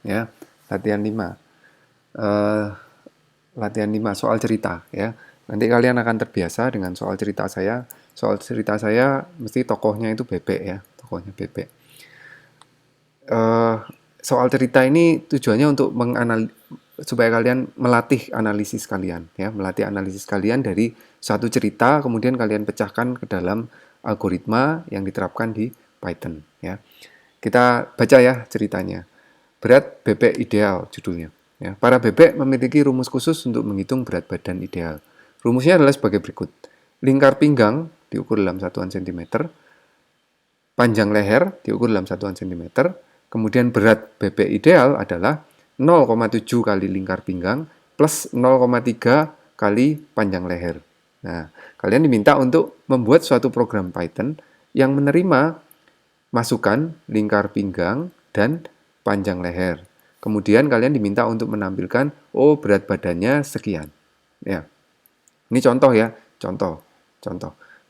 ya. Latihan 5. Eh, latihan 5 soal cerita ya. Nanti kalian akan terbiasa dengan soal cerita saya. Soal cerita saya mesti tokohnya itu bebek ya, tokohnya bebek. eh, Soal cerita ini tujuannya untuk supaya kalian melatih analisis kalian ya, melatih analisis kalian dari satu cerita kemudian kalian pecahkan ke dalam algoritma yang diterapkan di Python ya. Kita baca ya ceritanya. Berat bebek ideal judulnya ya. Para bebek memiliki rumus khusus untuk menghitung berat badan ideal. Rumusnya adalah sebagai berikut. Lingkar pinggang diukur dalam satuan cm, panjang leher diukur dalam satuan cm, kemudian berat bebek ideal adalah 0,7 kali lingkar pinggang plus 0,3 kali panjang leher. Nah, kalian diminta untuk membuat suatu program Python yang menerima masukan lingkar pinggang dan panjang leher. Kemudian kalian diminta untuk menampilkan, oh berat badannya sekian. Ya, ini contoh ya, contoh.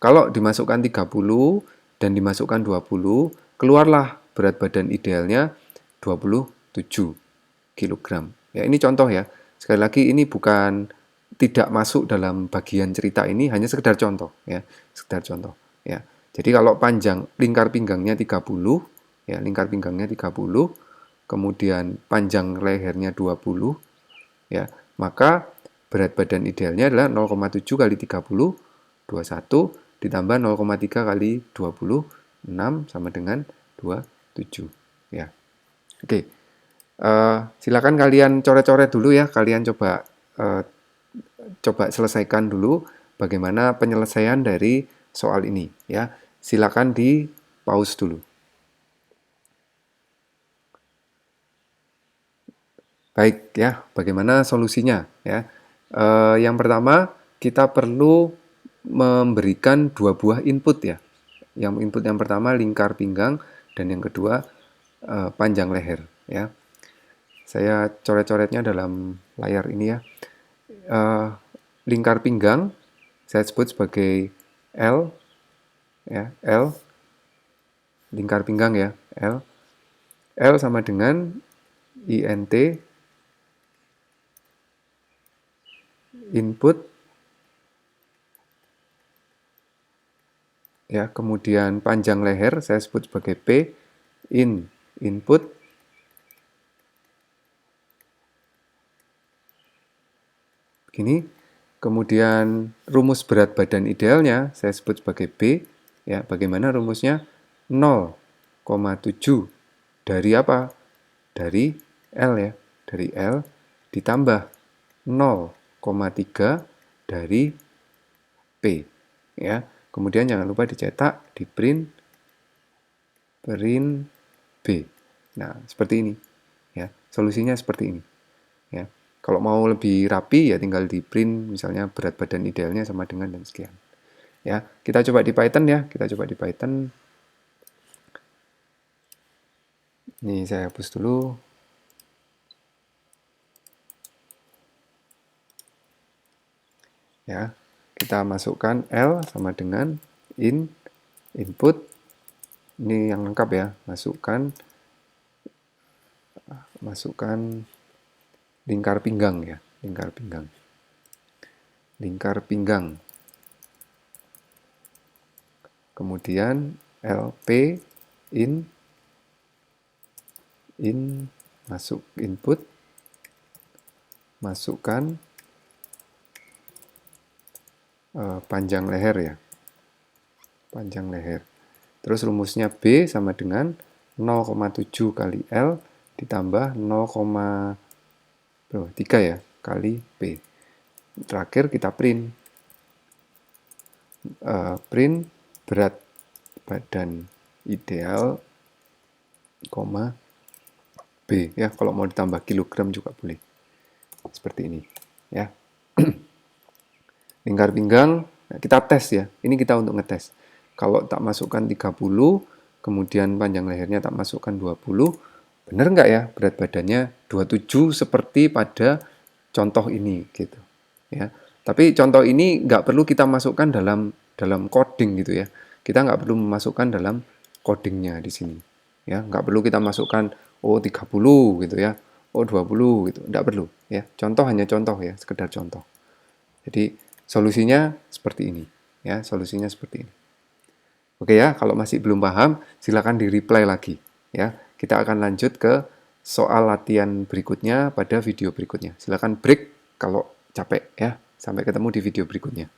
Kalau dimasukkan 30 dan dimasukkan 20, keluarlah berat badan idealnya 27 kg. Ya, ini contoh ya. Sekali lagi ini bukan tidak masuk dalam bagian cerita ini, hanya sekedar contoh ya, sekedar contoh ya. Jadi kalau panjang lingkar pinggangnya 30 ya, lingkar pinggangnya 30, kemudian panjang lehernya 20 ya, maka berat badan idealnya adalah 0,7 kali 30, 21 ditambah 0,3 kali 26 sama dengan 27 ya. Oke. Silakan kalian coret-coret dulu ya, kalian coba selesaikan dulu bagaimana penyelesaian dari soal ini ya. Silakan di pause dulu. Baik ya, bagaimana solusinya ya? Yang pertama kita perlu memberikan dua buah input ya. Yang input yang pertama lingkar pinggang dan yang kedua panjang leher ya. Saya coret-coretnya dalam layar ini ya. Lingkar pinggang saya sebut sebagai L ya, L lingkar pinggang ya, L. L sama dengan int input ya, kemudian panjang leher saya sebut sebagai P input begini. Kemudian rumus berat badan idealnya saya sebut sebagai B ya. Bagaimana rumusnya? 0,7 dari apa? Dari L ya, dari L ditambah 0,3 dari P ya. Kemudian jangan lupa dicetak, di print B. Nah, seperti ini ya. Solusinya seperti ini ya. Kalau mau lebih rapi ya tinggal di print misalnya berat badan idealnya sama dengan dan sekian. Ya, kita coba di Python ya. Kita coba di Python. Ini saya hapus dulu. Ya, kita masukkan L sama dengan input. Ini yang lengkap ya. Masukkan lingkar pinggang ya, lingkar pinggang. Lingkar pinggang. Kemudian LP in masuk input, masukkan panjang leher ya, panjang leher. Terus rumusnya B sama dengan 0,7 kali L ditambah 0,3 ya kali P. Terakhir kita print berat badan ideal, B ya. Kalau mau ditambah kilogram juga boleh. Seperti ini ya. Lingkar pinggang kita tes ya. Ini kita untuk ngetes. Kalau tak masukkan 30, kemudian panjang lehernya tak masukkan 20, benar nggak ya berat badannya 27 seperti pada contoh ini gitu ya. Tapi contoh ini nggak perlu kita masukkan dalam coding gitu ya. Kita nggak perlu memasukkan dalam codingnya di sini ya. Nggak perlu kita masukkan 30 gitu ya. oh 20 gitu. Enggak perlu ya. Contoh hanya contoh ya, sekedar contoh. Jadi solusinya seperti ini ya, solusinya seperti ini. Oke ya, kalau masih belum paham silakan di-reply lagi ya. Kita akan lanjut ke soal latihan berikutnya pada video berikutnya. Silakan break kalau capek ya. Sampai ketemu di video berikutnya.